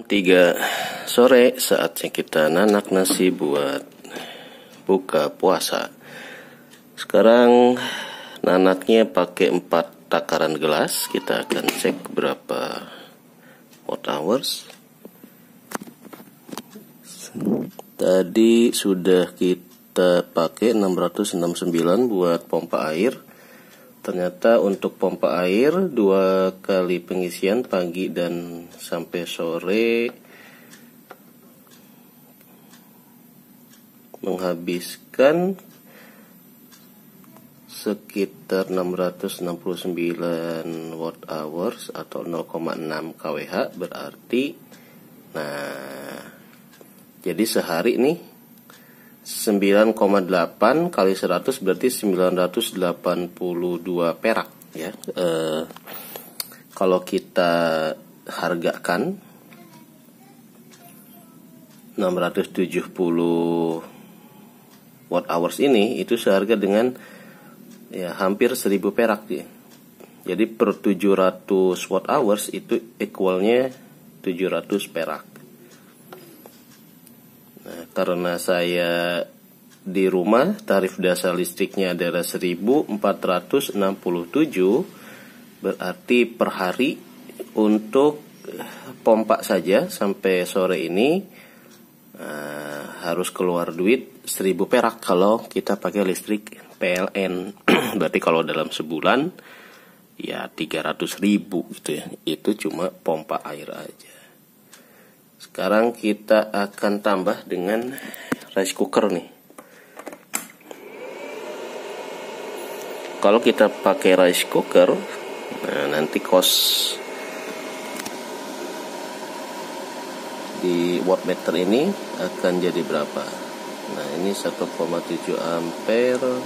3 sore saatnya kita nanak nasi buat buka puasa. Sekarang nanaknya pakai 4 takaran gelas. Kita akan cek berapa watt hours. Tadi sudah kita pakai 669 buat pompa air. Ternyata untuk pompa air 2 kali pengisian pagi dan sampai sore menghabiskan sekitar 669 watt hours atau 0,6 kWh berarti. Nah, jadi sehari nih 9,8 kali 100 berarti 982 perak ya. Kalau kita hargakan 670 watt hours ini itu seharga dengan ya hampir 1000 perak ya. Jadi per 700 watt hours itu equalnya 700 perak. Nah, karena saya di rumah tarif dasar listriknya adalah 1467, berarti per hari untuk pompa saja sampai sore ini harus keluar duit 1000 perak kalau kita pakai listrik PLN. Berarti kalau dalam sebulan ya 300.000 gitu ya. Itu cuma pompa air aja. Sekarang kita akan tambah dengan rice cooker nih. Kalau kita pakai rice cooker, nah nanti cost di wattmeter ini akan jadi berapa? Nah ini 1,7 ampere,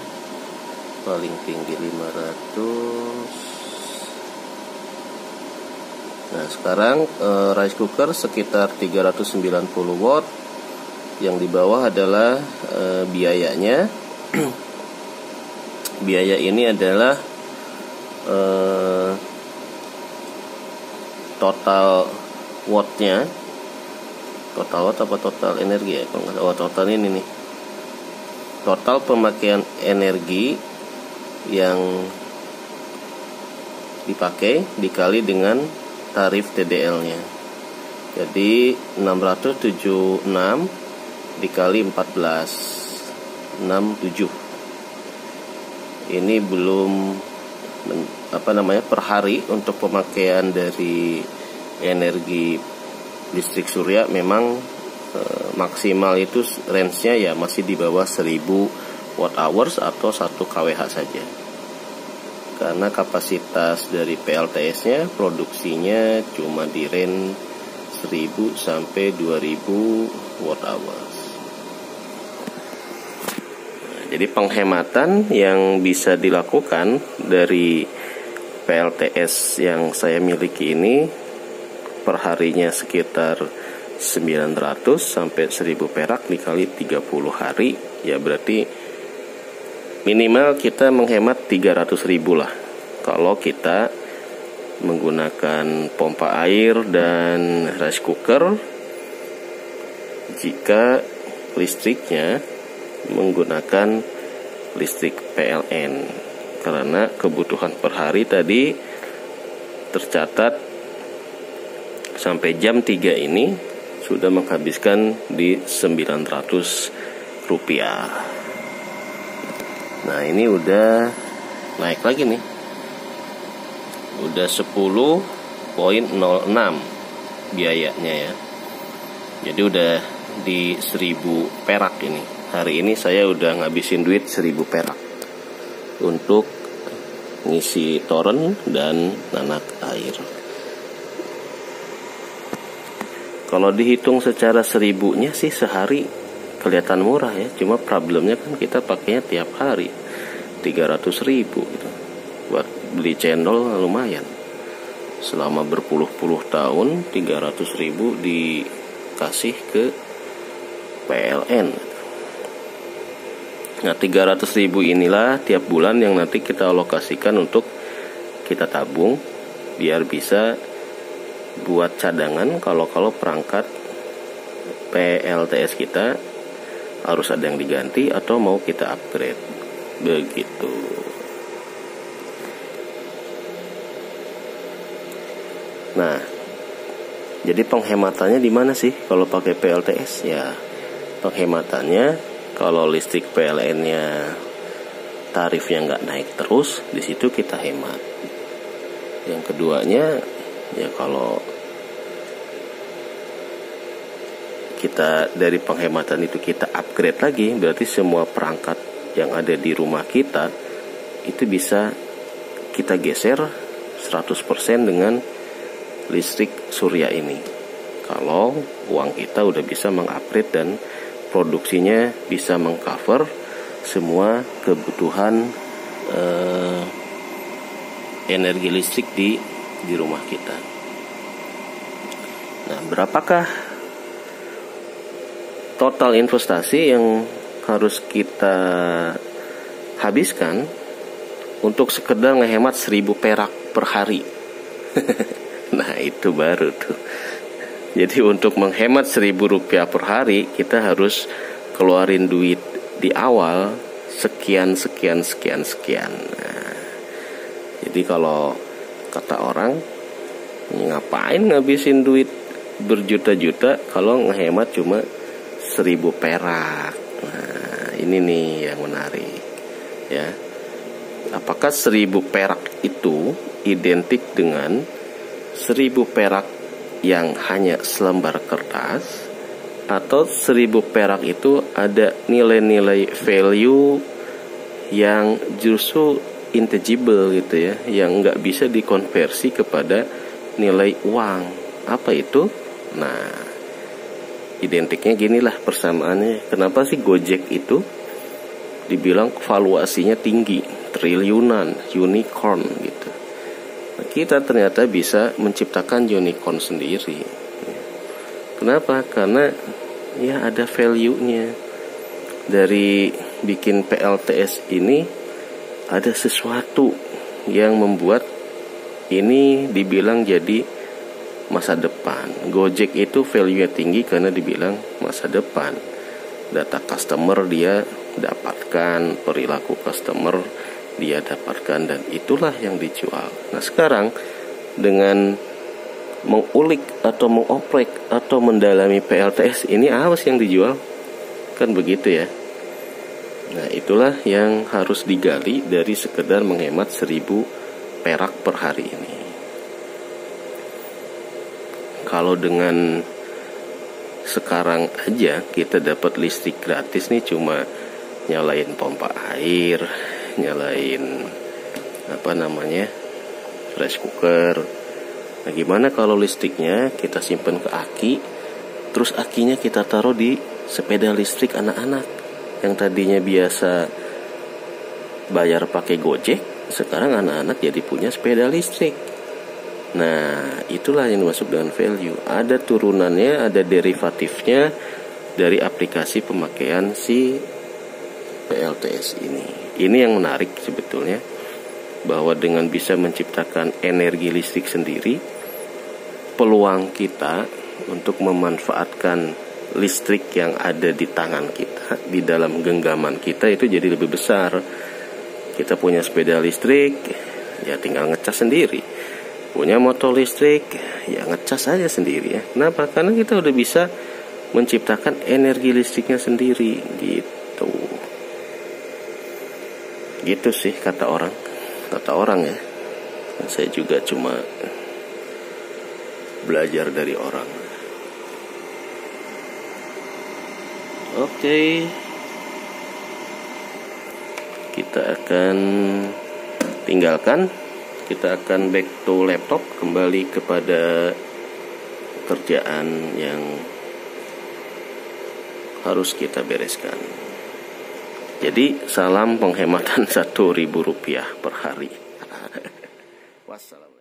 paling tinggi 500. Nah sekarang rice cooker sekitar 390 watt. Yang di bawah adalah biayanya. Biaya ini adalah total wattnya. Total watt apa total energi ya? Oh total ini nih. Total pemakaian energi yang dipakai dikali dengan tarif TDL-nya. Jadi 676 dikali 14, 67. Ini belum per hari untuk pemakaian dari energi listrik surya memang maksimal itu range-nya ya masih di bawah 1000 watt hours atau 1 kWh saja. Karena kapasitas dari PLTS-nya produksinya cuma di range 1000 sampai 2000 watt hours. Nah, jadi penghematan yang bisa dilakukan dari PLTS yang saya miliki ini per harinya sekitar 900 sampai 1000 perak dikali 30 hari ya berarti minimal kita menghemat 300.000 lah kalau kita menggunakan pompa air dan rice cooker jika listriknya menggunakan listrik PLN, karena kebutuhan per hari tadi tercatat sampai jam 3 ini sudah menghabiskan di 900 rupiah. Nah ini udah naik lagi nih, udah 10,06 biayanya ya. Jadi udah di 1000 perak ini. Hari ini saya udah ngabisin duit 1000 perak untuk ngisi toren dan nanak air. Kalau dihitung secara 1000-nya sih sehari kelihatan murah ya, cuma problemnya kan kita pakainya tiap hari 300.000 gitu. Buat beli cendol lumayan. Selama berpuluh-puluh tahun 300.000 dikasih ke PLN. Nah 300.000 inilah tiap bulan yang nanti kita alokasikan untuk kita tabung biar bisa buat cadangan kalau perangkat PLTS kita harus ada yang diganti atau mau kita upgrade. Begitu. Nah, jadi penghematannya di mana sih kalau pakai PLTS? Ya, penghematannya kalau listrik PLN-nya tarifnya nggak naik terus, di situ kita hemat. Yang keduanya, ya kalau kita dari penghematan itu kita upgrade lagi, berarti semua perangkat yang ada di rumah kita itu bisa kita geser 100% dengan listrik surya ini. Kalau uang kita udah bisa mengupgrade dan produksinya bisa mengcover semua kebutuhan energi listrik di rumah kita. Nah, berapakah total investasi yang harus kita habiskan untuk sekedar ngehemat 1.000 perak per hari? Nah, itu baru tuh. Jadi untuk menghemat 1.000 rupiah per hari, kita harus keluarin duit di awal sekian. Nah, jadi kalau kata orang, ngapain ngabisin duit berjuta-juta kalau ngehemat cuma 1.000 perak. Nah, ini nih yang menarik, ya. Apakah 1.000 perak itu identik dengan 1.000 perak yang hanya selembar kertas, atau 1.000 perak itu ada nilai-nilai value yang justru intangible gitu ya, yang nggak bisa dikonversi kepada nilai uang? Apa itu? Nah, identiknya ginilah persamaannya. Kenapa sih Gojek itu dibilang valuasinya tinggi, triliunan, unicorn gitu? Nah, kita ternyata bisa menciptakan unicorn sendiri. Kenapa? Karena ya ada value-nya. Dari bikin PLTS ini ada sesuatu yang membuat ini dibilang jadi masa depan. Gojek itu value-nya tinggi karena dibilang masa depan. Data customer dia dapatkan, perilaku customer dia dapatkan, dan itulah yang dijual. Nah, sekarang dengan mengulik atau mengoprek atau mendalami PLTS ini, apa sih yang dijual? Kan begitu ya. Nah, itulah yang harus digali dari sekedar menghemat 1.000 perak per hari ini. Kalau dengan sekarang aja kita dapat listrik gratis nih, cuma nyalain pompa air, nyalain rice cooker. Nah, gimana kalau listriknya kita simpan ke aki, terus akinya kita taruh di sepeda listrik anak-anak yang tadinya biasa bayar pakai Gojek, sekarang anak-anak jadi punya sepeda listrik. Nah, itulah yang dimaksud dengan value. Ada turunannya, ada derivatifnya dari aplikasi pemakaian si PLTS ini. Ini yang menarik sebetulnya, bahwa dengan bisa menciptakan energi listrik sendiri, peluang kita untuk memanfaatkan listrik yang ada di tangan kita, di dalam genggaman kita, itu jadi lebih besar. Kita punya sepeda listrik, ya tinggal ngecas sendiri. Punya motor listrik, ya ngecas aja sendiri ya. Kenapa? Karena kita udah bisa menciptakan energi listriknya sendiri gitu. Gitu sih kata orang ya. Saya juga cuma belajar dari orang. Oke. Kita akan tinggalkan. Kita akan back to laptop, kembali kepada kerjaan yang harus kita bereskan. Jadi salam penghematan 1.000 rupiah per hari. Wassalam.